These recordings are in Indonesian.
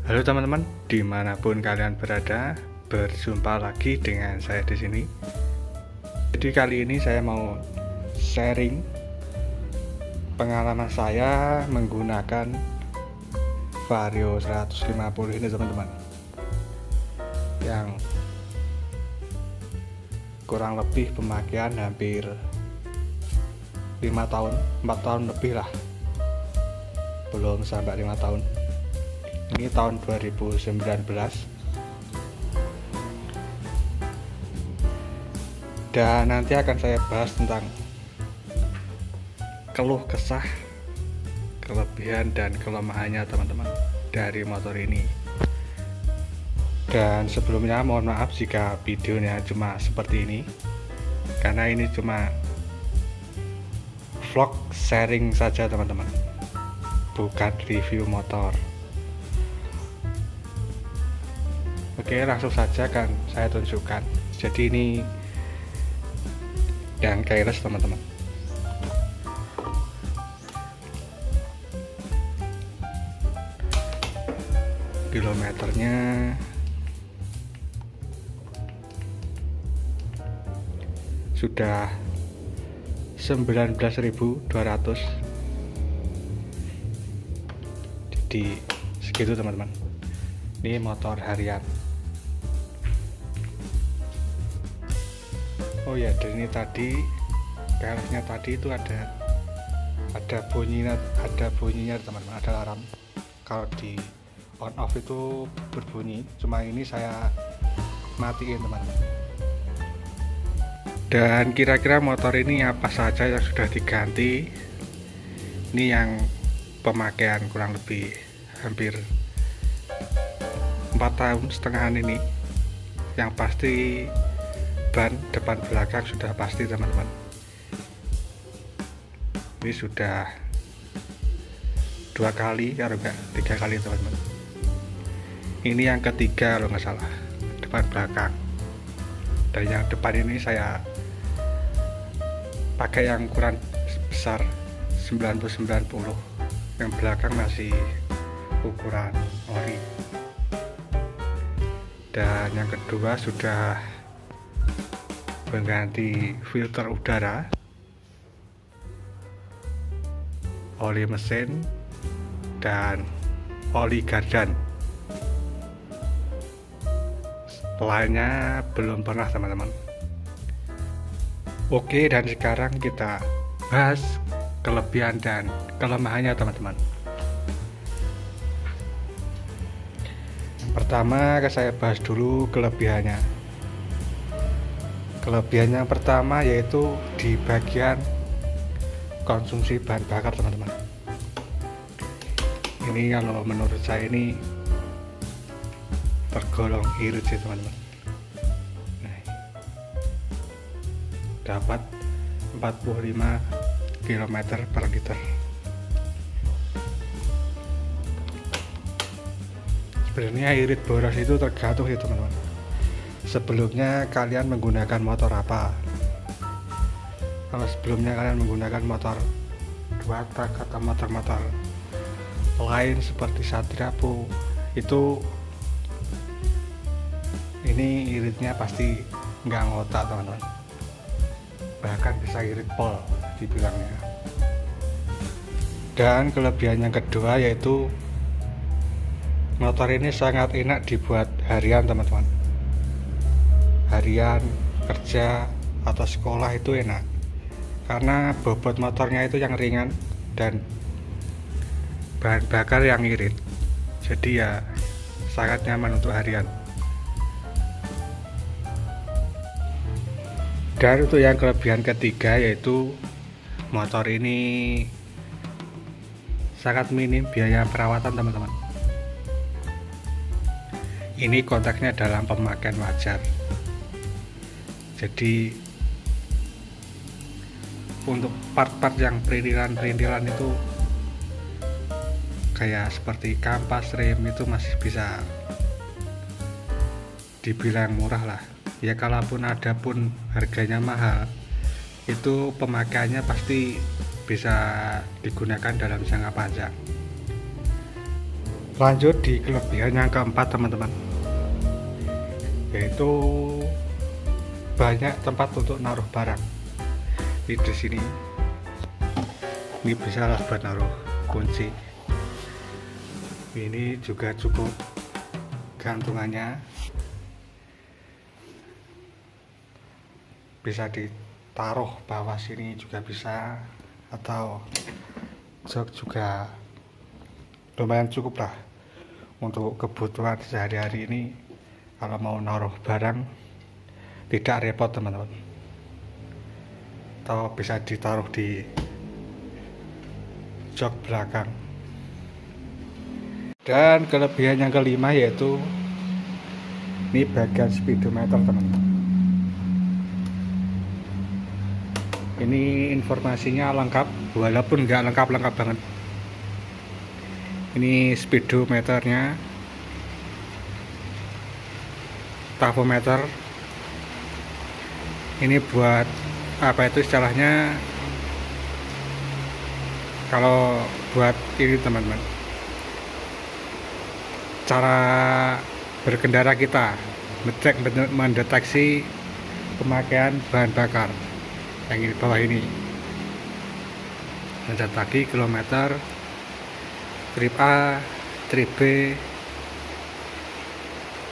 Halo teman-teman, dimanapun kalian berada, berjumpa lagi dengan saya di sini. Jadi kali ini saya mau sharing pengalaman saya menggunakan Vario 150 ini teman-teman, yang kurang lebih pemakaian hampir 5 tahun, 4 tahun lebih lah, belum sampai 5 tahun. Ini tahun 2019. Dan nanti akan saya bahas tentang keluh kesah, kelebihan dan kelemahannya teman-teman dari motor ini. Dan sebelumnya mohon maaf jika videonya cuma seperti ini, karena ini cuma vlog sharing saja teman-teman, bukan review motor. Oke, langsung saja kan saya tunjukkan. Jadi ini yang keyless teman-teman. Kilometernya sudah 19.200. Jadi segitu teman-teman. Ini motor harian. Oh ya, dan ini tadi keylessnya tadi itu ada bunyinya teman-teman, ada alarm. Kalau di on off itu berbunyi, cuma ini saya matiin teman-teman. Dan kira-kira motor ini apa saja yang sudah diganti? Ini yang pemakaian kurang lebih hampir 4 tahun setengahan ini. Yang pasti ban depan belakang sudah pasti teman-teman. Ini sudah 2 kali kalau enggak 3 kali teman-teman. Ini yang ketiga kalau nggak salah, depan belakang. Dan yang depan ini saya pakai yang ukuran besar 90-90, yang belakang masih ukuran ori. Dan yang kedua sudah mengganti filter udara, oli mesin, dan oli gardan. Lainnya belum pernah teman-teman. Oke, dan sekarang kita bahas kelebihan dan kelemahannya teman-teman. Yang pertama saya bahas dulu kelebihannya. Kelebihan yang pertama yaitu di bagian konsumsi bahan bakar teman-teman. Ini kalau menurut saya ini tergolong irit sih teman-teman. Nah, dapat 45 km per liter. Sebenarnya irit boros itu tergantung sih teman-teman. Sebelumnya kalian menggunakan motor apa? Kalau sebelumnya kalian menggunakan motor 2 tak atau motor-motor lain seperti Satria Pro, itu ini iritnya pasti nggak ngotak teman-teman, bahkan bisa irit pol dibilangnya. Dan kelebihan yang kedua yaitu motor ini sangat enak dibuat harian teman-teman. Harian, kerja, atau sekolah itu enak karena bobot motornya itu yang ringan dan bahan bakar yang irit, jadi ya sangat nyaman untuk harian. Dan untuk yang kelebihan ketiga yaitu motor ini sangat minim biaya perawatan teman-teman. Ini konteksnya dalam pemakaian wajar. Jadi untuk part-part yang perintilan itu kayak seperti kampas, rem itu masih bisa dibilang murah lah. Ya kalaupun ada pun harganya mahal, itu pemakaiannya pasti bisa digunakan dalam jangka panjang. Lanjut di kelebihan yang keempat teman-teman, yaitu banyak tempat untuk naruh barang. Di sini ini bisa lah buat naruh kunci. Ini juga cukup gantungannya, bisa ditaruh bawah sini juga bisa, atau jok juga lumayan cukup lah untuk kebutuhan sehari-hari ini. Kalau mau naruh barang tidak repot teman-teman, atau bisa ditaruh di jok belakang. Dan kelebihan yang kelima yaitu ini bagian speedometer teman-teman. Ini informasinya lengkap walaupun nggak lengkap banget. Ini speedometernya, tachometer. Ini buat apa itu istilahnya, kalau buat ini teman-teman, cara berkendara kita, mendeteksi pemakaian bahan bakar. Yang ini bawah ini ada tadi kilometer, trip A, trip B,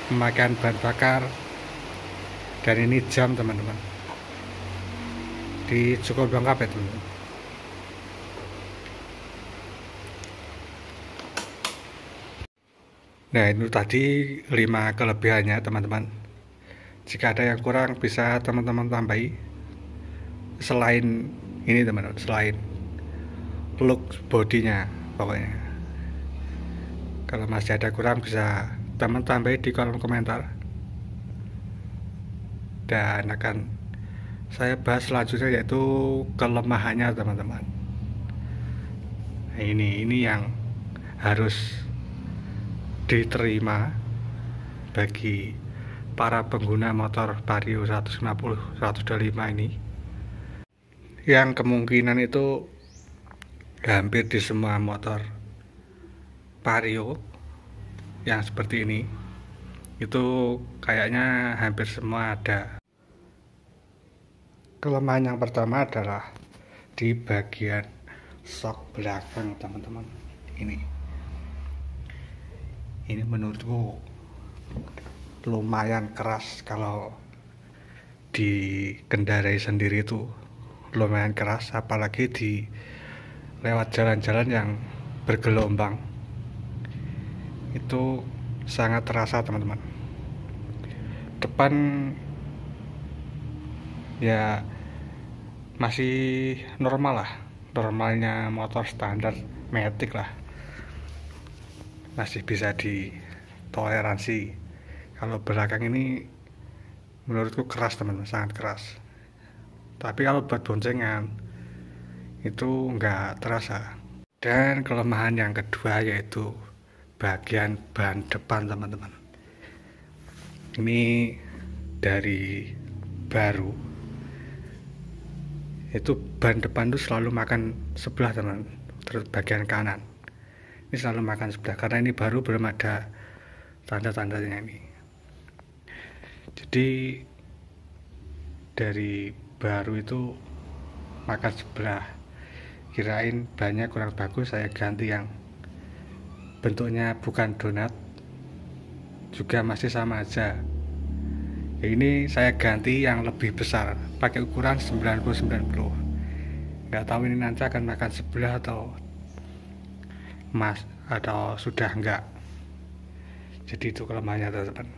pemakaian bahan bakar, dan ini jam teman-teman. Di cukup lengkap ya teman-teman. Nah, itu tadi 5 kelebihannya teman-teman. Jika ada yang kurang bisa teman-teman tambahi. Selain ini teman-teman, selain look bodinya pokoknya. Kalau masih ada kurang bisa teman tambahi di kolom komentar. Dan akan saya bahas selanjutnya yaitu kelemahannya teman-teman. Nah, ini yang harus diterima bagi para pengguna motor Vario 150 125 ini, yang kemungkinan itu hampir di semua motor Vario yang seperti ini itu kayaknya hampir semua ada. Kelemahan yang pertama adalah di bagian sok belakang teman-teman. Ini menurutku lumayan keras. Kalau dikendarai sendiri itu lumayan keras, apalagi di lewat jalan-jalan yang bergelombang itu sangat terasa teman-teman. Depan ya masih normal lah, normalnya motor standar matic lah, masih bisa ditoleransi. Kalau belakang ini menurutku keras teman-teman, sangat keras. Tapi kalau buat boncengan itu nggak terasa. Dan kelemahan yang kedua yaitu bagian ban depan teman-teman. Ini dari baru, itu ban depan tuh selalu makan sebelah teman, terus bagian kanan ini selalu makan sebelah, karena ini baru, belum ada tanda-tandanya ini. Jadi dari baru itu makan sebelah, kirain bannya kurang bagus, saya ganti yang bentuknya bukan donat, juga masih sama aja. Ya, ini saya ganti yang lebih besar, pakai ukuran 90-90. Nggak tahu ini nanti akan makan sebelah atau sudah enggak. Jadi itu kelemahannya teman-teman.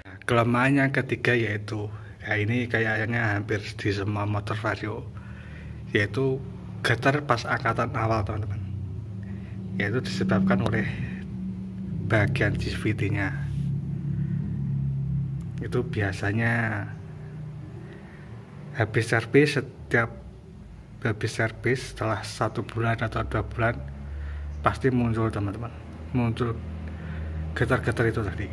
Nah, kelemahan yang ketiga yaitu, ya ini kayaknya hampir di semua motor Vario, yaitu getar pas angkatan awal teman-teman. Yaitu disebabkan oleh bagian CVT-nya. Itu biasanya habis servis setelah 1 bulan atau 2 bulan pasti muncul teman-teman, muncul getar-getar itu tadi.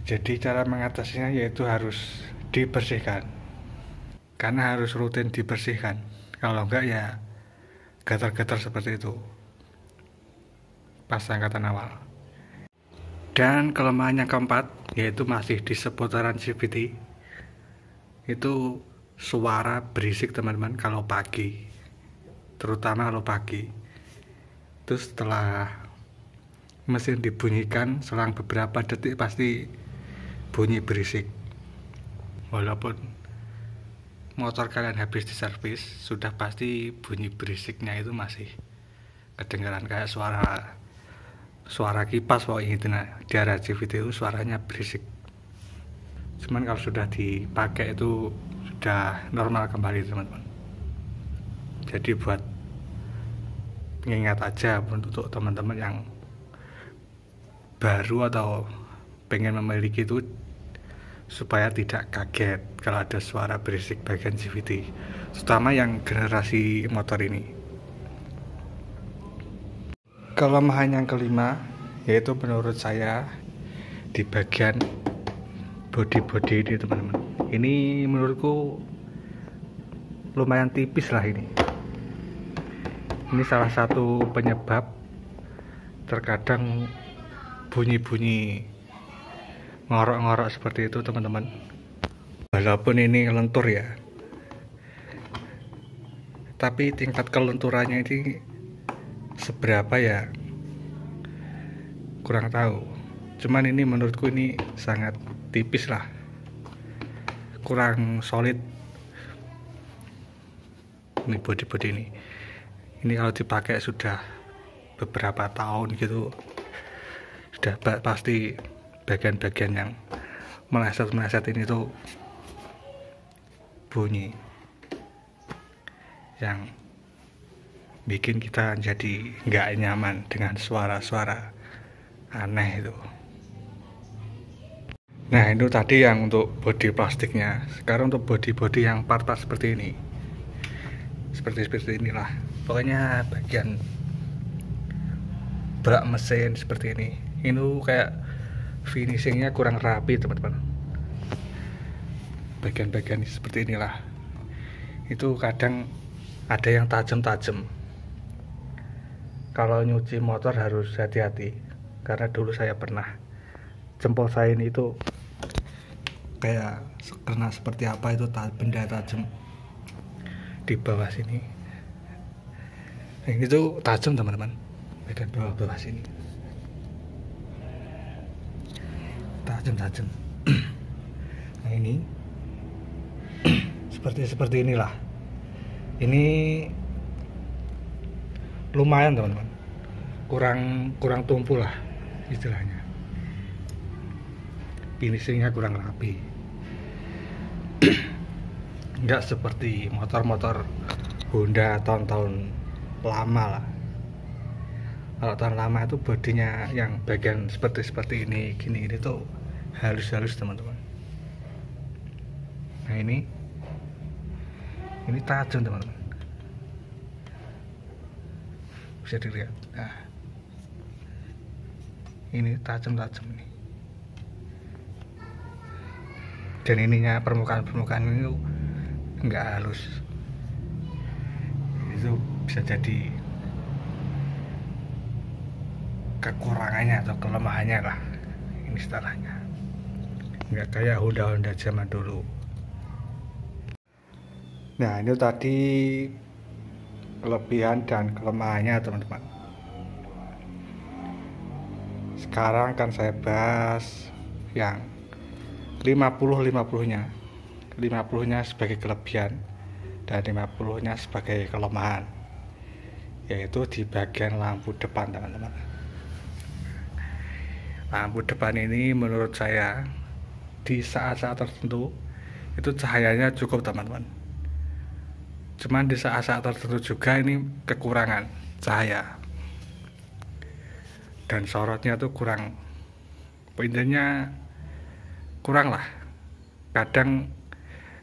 Jadi cara mengatasinya yaitu harus dibersihkan, karena harus rutin dibersihkan. Kalau enggak ya getar-getar seperti itu. pas angkatan awal. Dan kelemahan yang keempat yaitu masih di seputaran CVT, itu suara berisik teman-teman kalau pagi, terutama kalau pagi. Itu setelah mesin dibunyikan selang beberapa detik pasti bunyi berisik. Walaupun motor kalian habis diservis, sudah pasti bunyi berisiknya itu masih kedengaran kayak suara kipas pokoknya gitu. Nah, di area CVT itu suaranya berisik. Cuman kalau sudah dipakai itu sudah normal kembali teman-teman. Jadi buat mengingat aja untuk teman-teman yang baru atau pengen memiliki itu, supaya tidak kaget kalau ada suara berisik bagian CVT, terutama yang generasi motor ini. Kelemahan yang kelima yaitu menurut saya di bagian body ini teman-teman. Ini menurutku lumayan tipis lah ini. Ini salah satu penyebab terkadang bunyi-bunyi ngorok-ngorok seperti itu teman-teman. Walaupun ini lentur ya, tapi tingkat kelenturannya ini seberapa ya kurang tahu. Cuman ini menurutku ini sangat tipis lah, kurang solid ini body ini kalau dipakai sudah beberapa tahun gitu, sudah pasti bagian-bagian yang meleset ini tuh bunyi yang bikin kita jadi nggak nyaman dengan suara-suara aneh itu. Nah, itu tadi yang untuk bodi plastiknya. Sekarang untuk bodi yang part-part seperti ini, seperti inilah. Pokoknya bagian bak mesin seperti ini kayak finishingnya kurang rapi teman-teman. Bagian-bagian seperti inilah, itu kadang ada yang tajam-tajam. Kalau nyuci motor harus hati-hati, karena dulu saya pernah, jempol saya ini itu kayak kena seperti apa itu benda tajam di bawah sini. Nah, itu tajam teman-teman, bagian bawah sini tajam. Nah, ini seperti inilah. Ini lumayan teman-teman, kurang tumpul lah istilahnya, finishingnya kurang rapi. Enggak seperti motor-motor Honda tahun-tahun lama lah. Kalau tahun lama itu bodinya yang bagian seperti ini gini tuh halus teman-teman. Nah, ini tajam teman-teman, bisa dilihat. Nah, ini tajam ini, dan ininya permukaan ini nggak halus. Itu bisa jadi kekurangannya atau kelemahannya lah, ini istilahnya. Nggak kayak Honda zaman dulu. Nah, ini tadi kelebihan dan kelemahannya teman-teman. Sekarang kan saya bahas yang 50-50-nya. 50-nya sebagai kelebihan dan 50-nya sebagai kelemahan, yaitu di bagian lampu depan teman-teman. Lampu depan ini menurut saya di saat-saat tertentu itu cahayanya cukup teman-teman. Cuman di saat-saat tertentu juga ini kekurangan cahaya dan sorotnya tuh kurang, intinya kurang lah. Kadang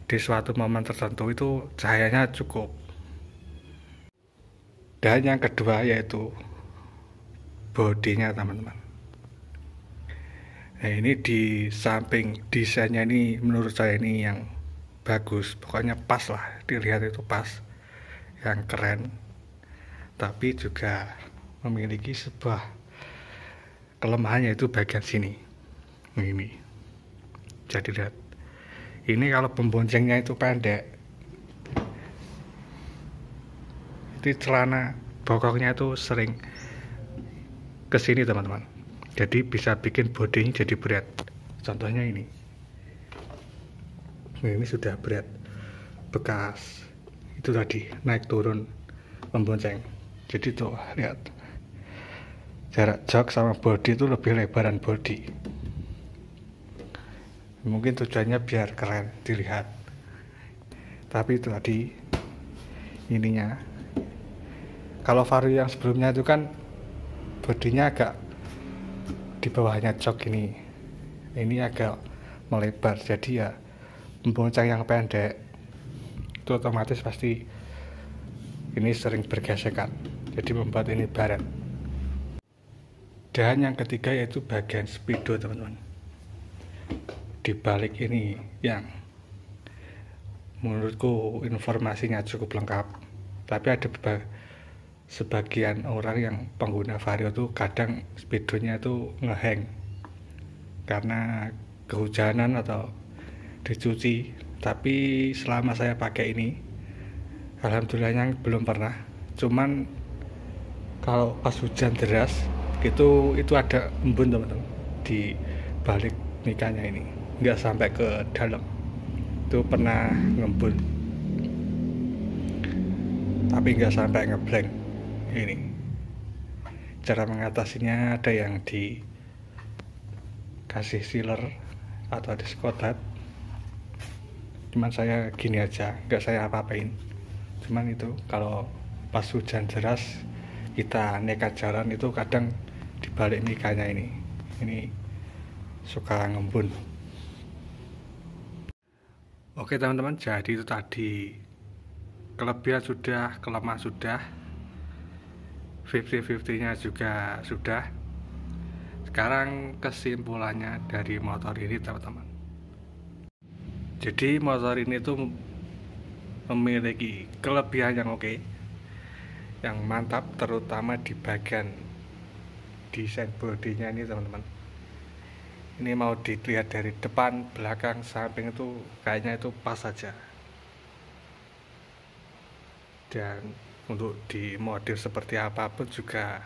di suatu momen tertentu itu cahayanya cukup. Dan yang kedua yaitu bodinya teman-teman. Nah, ini di samping desainnya ini menurut saya ini yang bagus, pokoknya pas lah, dilihat itu pas, yang keren, tapi juga memiliki sebuah kelemahannya itu bagian sini ini. Jadi lihat, ini kalau pemboncengnya itu pendek, itu celana bokongnya itu sering kesini teman-teman, jadi bisa bikin bodinya jadi berat. Contohnya ini sudah berat, bekas itu tadi naik turun membonceng. Jadi tuh lihat, jarak jok sama body itu lebih lebaran body. Mungkin tujuannya biar keren dilihat, tapi itu tadi ininya. Kalau Vario yang sebelumnya itu kan bodinya agak di bawahnya jok, ini agak melebar, jadi ya membonceng yang pendek itu otomatis pasti ini sering bergesekan, jadi membuat ini baret. Dan yang ketiga yaitu bagian speedo teman-teman. Di balik ini yang menurutku informasinya cukup lengkap, tapi ada sebagian orang yang pengguna Vario tuh kadang speedonya itu ngehang karena kehujanan atau dicuci. Tapi selama saya pakai ini alhamdulillahnya belum pernah. Cuman kalau pas hujan deras itu ada embun teman-teman di balik mikanya ini, nggak sampai ke dalam, itu pernah ngembun tapi nggak sampai ngeblank. Ini cara mengatasinya, ada yang dikasih sealer atau diskotat, cuman saya gini aja, nggak saya apa-apain. Cuman itu kalau pas hujan deras kita nekat jalan itu kadang dibalik mikanya ini suka ngembun. Oke teman-teman, jadi itu tadi kelebihan sudah, kelemahan sudah, 50-50 nya juga sudah. Sekarang kesimpulannya dari motor ini teman-teman, jadi motor ini tuh memiliki kelebihan yang oke, yang mantap, terutama di bagian desain bodinya ini teman-teman. Ini mau dilihat dari depan, belakang, samping itu kayaknya itu pas saja. Dan untuk dimodif seperti apapun juga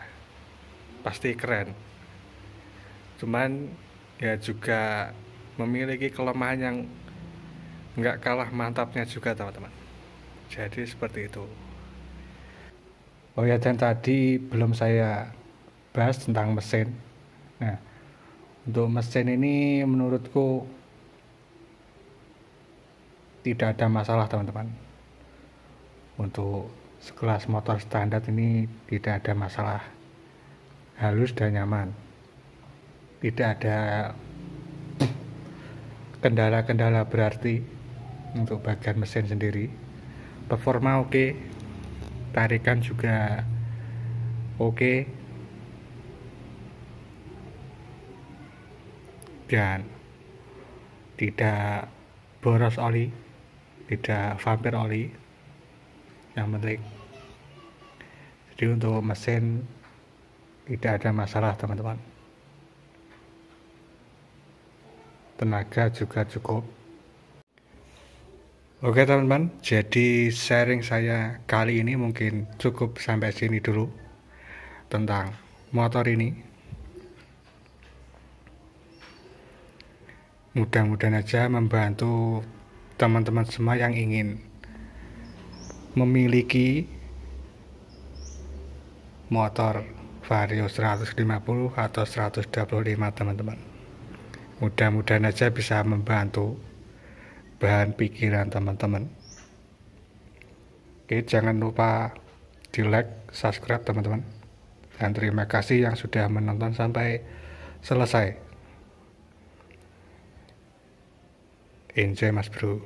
pasti keren. Cuman ya juga memiliki kelemahan yang nggak kalah mantapnya juga teman-teman. Jadi seperti itu. Oh ya, dan tadi belum saya bahas tentang mesin. Nah, untuk mesin ini menurutku tidak ada masalah teman-teman. Untuk sekelas motor standar ini tidak ada masalah, halus dan nyaman, tidak ada kendala-kendala berarti. Untuk bagian mesin sendiri performa oke, tarikan juga oke, dan tidak boros oli, tidak vampir oli, yang penting. Jadi untuk mesin tidak ada masalah teman-teman, tenaga juga cukup. Oke teman-teman, jadi sharing saya kali ini mungkin cukup sampai sini dulu tentang motor ini. Mudah-mudahan aja membantu teman-teman semua yang ingin memiliki motor Vario 150 atau 125 teman-teman. Mudah-mudahan aja bisa membantu bahan pikiran teman-teman. Oke, jangan lupa di like, subscribe teman-teman, dan terima kasih yang sudah menonton sampai selesai. Enjoy mas bro.